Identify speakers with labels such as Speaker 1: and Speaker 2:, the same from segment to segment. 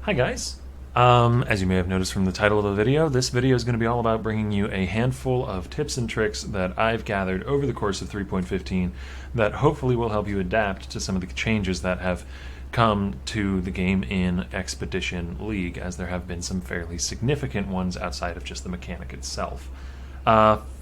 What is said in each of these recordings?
Speaker 1: Hi guys. As you may have noticed from the title of the video, this video is going to be all about bringing you a handful of tips and tricks that I've gathered over the course of 3.15 that hopefully will help you adapt to some of the changes that have come to the game in Expedition League, as there have been some fairly significant ones outside of just the mechanic itself.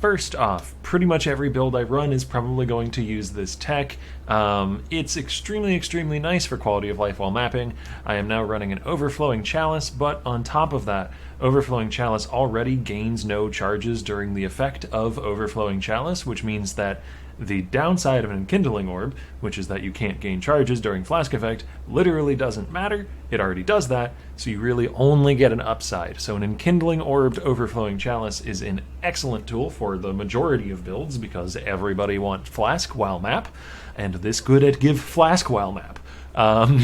Speaker 1: First off, pretty much every build I run is probably going to use this tech. It's extremely nice for quality of life while mapping. I am now running an Overflowing Chalice, but on top of that, Overflowing Chalice already gains no charges during the effect of Overflowing Chalice, which means that the downside of an Enkindling Orb, which is that you can't gain charges during Flask effect, literally doesn't matter. It already does that, so you really only get an upside. So an Enkindling Orbed Overflowing Chalice is an excellent tool for the majority of builds because everybody wants Flask while map, and this good at give Flask while map.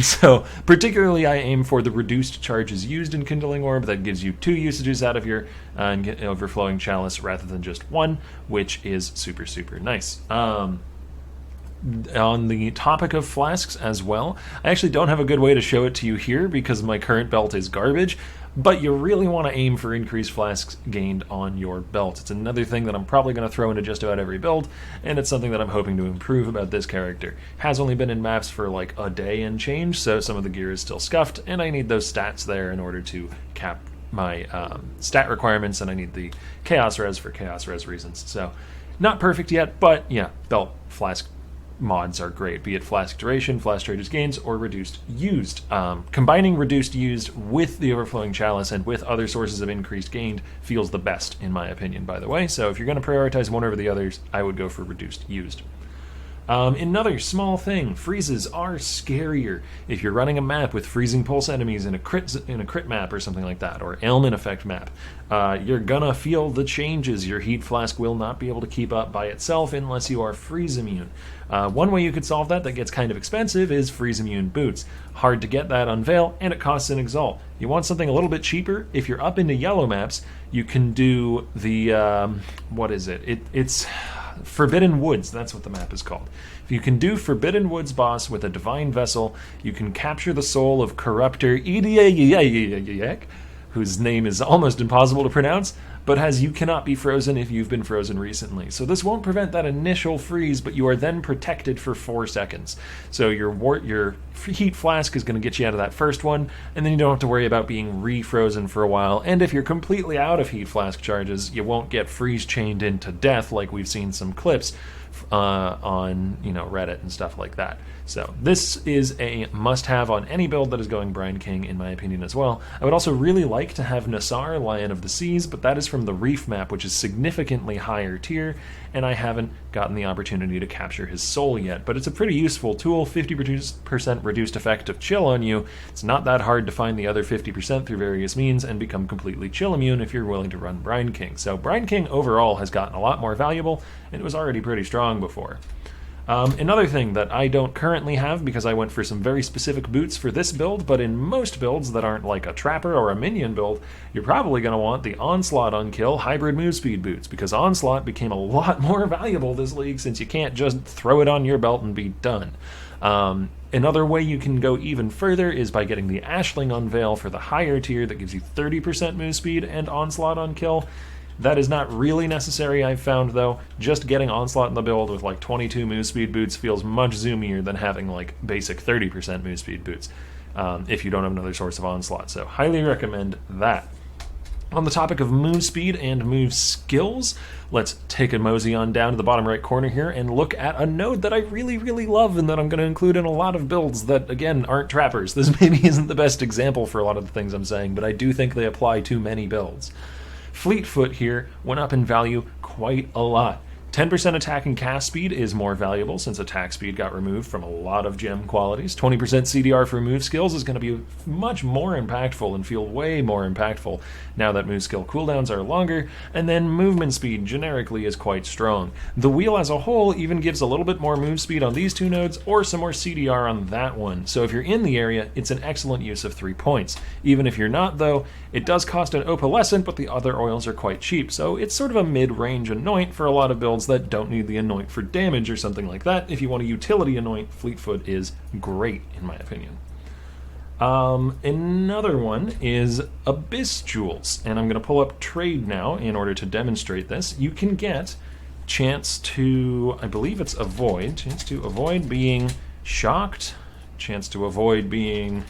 Speaker 1: So particularly I aim for the reduced charges used in Kindling Orb that gives you 2 usages out of your Overflowing Chalice rather than just 1, which is super nice. On the topic of flasks as well, I actually don't have a good way to show it to you here because my current belt is garbage, but you really want to aim for increased flasks gained on your belt. It's another thing that I'm probably going to throw into just about every build, and it's something that I'm hoping to improve about this character. Has only been in maps for like a day and change, so some of the gear is still scuffed, and I need those stats there in order to cap my stat requirements, and I need the Chaos Res for Chaos Res reasons. So not perfect yet, but yeah, belt flask mods are great, be it Flask Duration, Flask Charges Gains, or Reduced Used. Combining Reduced Used with the Overflowing Chalice and with other sources of increased gained feels the best, in my opinion, by the way. So if you're going to prioritize one over the others, I would go for Reduced Used. Another small thing, freezes are scarier. If you're running a map with freezing pulse enemies in a crit map or something like that, or ailment effect map, you're gonna feel the changes. Your heat flask will not be able to keep up by itself unless you are freeze immune. One way you could solve that gets kind of expensive is freeze immune boots. Hard to get that on Veil, and it costs an Exalt. You want something a little bit cheaper? If you're up into yellow maps, you can do the what is it? It's Forbidden Woods, that's what the map is called. If you can do Forbidden Woods boss with a Divine Vessel, you can capture the soul of Corruptor Idiak, whose name is almost impossible to pronounce, but has you cannot be frozen if you've been frozen recently. So this won't prevent that initial freeze, but you are then protected for 4 seconds. So your heat flask is going to get you out of that first one, and then you don't have to worry about being refrozen for a while. And if you're completely out of heat flask charges, you won't get freeze chained into death like we've seen some clips on Reddit and stuff like that. So this is a must-have on any build that is going Brine King, in my opinion, as well. I would also really like to have Nassar, Lion of the Seas, but that is from the Reef map, which is significantly higher tier, and I haven't gotten the opportunity to capture his soul yet. But it's a pretty useful tool, 50% reduced effect of chill on you. It's not that hard to find the other 50% through various means and become completely chill immune if you're willing to run Brine King. So Brine King overall has gotten a lot more valuable, and it was already pretty strong before. Another thing that I don't currently have because I went for some very specific boots for this build, but in most builds that aren't like a Trapper or a Minion build, you're probably going to want the Onslaught Unkill Hybrid Move Speed boots, because Onslaught became a lot more valuable this league since you can't just throw it on your belt and be done. Another way you can go even further is by getting the Ashling Unveil for the higher tier that gives you 30% move speed and Onslaught Unkill. That is not really necessary, I've found, though. Just getting Onslaught in the build with like 22 move speed boots feels much zoomier than having like basic 30% move speed boots if you don't have another source of Onslaught. So highly recommend that. On the topic of move speed and move skills, let's take a mosey on down to the bottom right corner here and look at a node that I really love and that I'm going to include in a lot of builds that, again, aren't trappers. This maybe isn't the best example for a lot of the things I'm saying, but I do think they apply to many builds. Fleetfoot here went up in value quite a lot. 10% attack and cast speed is more valuable since attack speed got removed from a lot of gem qualities. 20% CDR for move skills is going to be much more impactful and feel way more impactful now that move skill cooldowns are longer, and then movement speed generically is quite strong. The wheel as a whole even gives a little bit more move speed on these 2 nodes or some more CDR on that one. So if you're in the area, it's an excellent use of 3 points. Even if you're not, though, it does cost an opalescent, but the other oils are quite cheap, so it's sort of a mid-range anoint for a lot of builds that don't need the anoint for damage or something like that. If you want a utility anoint, Fleetfoot is great, in my opinion. Another one is Abyss Jewels, and I'm going to pull up Trade now in order to demonstrate this. You can get chance to, I believe it's avoid, chance to avoid being shocked, chance to avoid being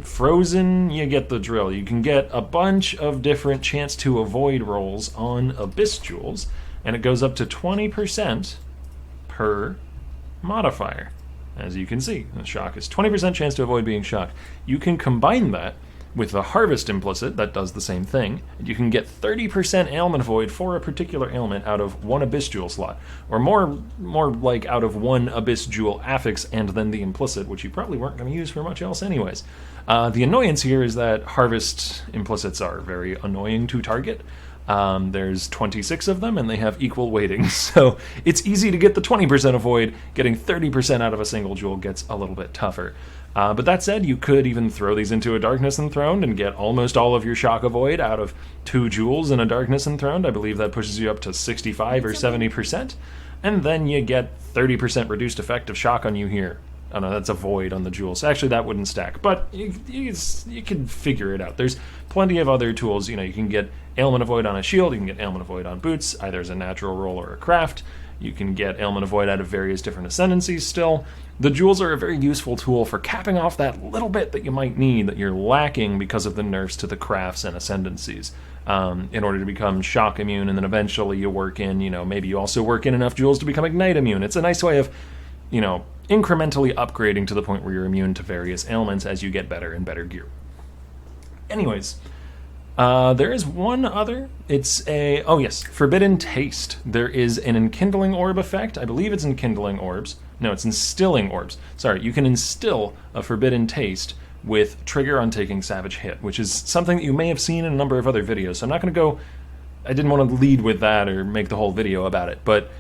Speaker 1: frozen. You get the drill. You can get a bunch of different chance to avoid rolls on Abyss Jewels, and it goes up to 20% per modifier. As you can see, the shock is 20% chance to avoid being shocked. You can combine that with the Harvest implicit that does the same thing, and you can get 30% ailment avoid for a particular ailment out of one Abyss Jewel slot, or more like out of one Abyss Jewel affix and then the implicit, which you probably weren't going to use for much else anyways. The annoyance here is that Harvest implicits are very annoying to target. There's 26 of them, and they have equal weighting, so it's easy to get the 20% avoid. Getting 30% out of a single jewel gets a little bit tougher. But that said, you could even throw these into a Darkness Enthroned and get almost all of your shock avoid out of 2 jewels in a Darkness Enthroned. I believe that pushes you up to 65 or 70%, and then you get 30% reduced effect of shock on you here. Oh no, that's a void on the jewels. Actually, that wouldn't stack, but you can figure it out. There's plenty of other tools. You can get ailment avoid on a shield, you can get ailment avoid on boots, either as a natural roll or a craft. You can get ailment avoid out of various different ascendancies still. The jewels are a very useful tool for capping off that little bit that you might need that you're lacking because of the nerfs to the crafts and ascendancies. In order to become shock immune, and then eventually you work in, maybe you also work in enough jewels to become ignite immune. It's a nice way of, incrementally upgrading to the point where you're immune to various ailments as you get better and better gear. Anyways, there is one other. It's Forbidden Taste. There is an Enkindling Orb effect. I believe it's Enkindling Orbs. No, it's Instilling Orbs. Sorry, you can instill a Forbidden Taste with trigger on taking Savage Hit, which is something that you may have seen in a number of other videos. So I'm not going to go... I didn't want to lead with that or make the whole video about it, but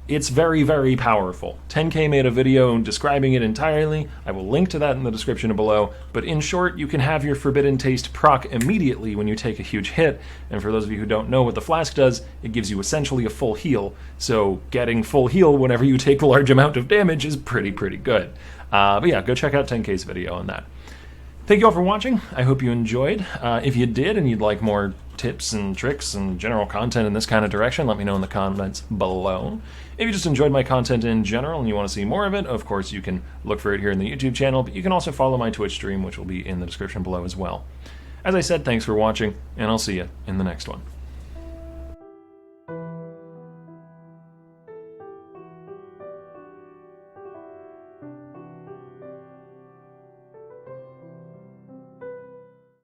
Speaker 1: it's very, very powerful. 10K made a video describing it entirely. I will link to that in the description below. But in short, you can have your Forbidden Taste proc immediately when you take a huge hit. And for those of you who don't know what the Flask does, it gives you essentially a full heal. So getting full heal whenever you take a large amount of damage is pretty good. But yeah, go check out 10K's video on that. Thank you all for watching. I hope you enjoyed. If you did and you'd like more tips and tricks and general content in this kind of direction, let me know in the comments below. If you just enjoyed my content in general and you want to see more of it, of course you can look for it here in the YouTube channel, but you can also follow my Twitch stream, which will be in the description below as well. As I said, thanks for watching, and I'll see you in the next one.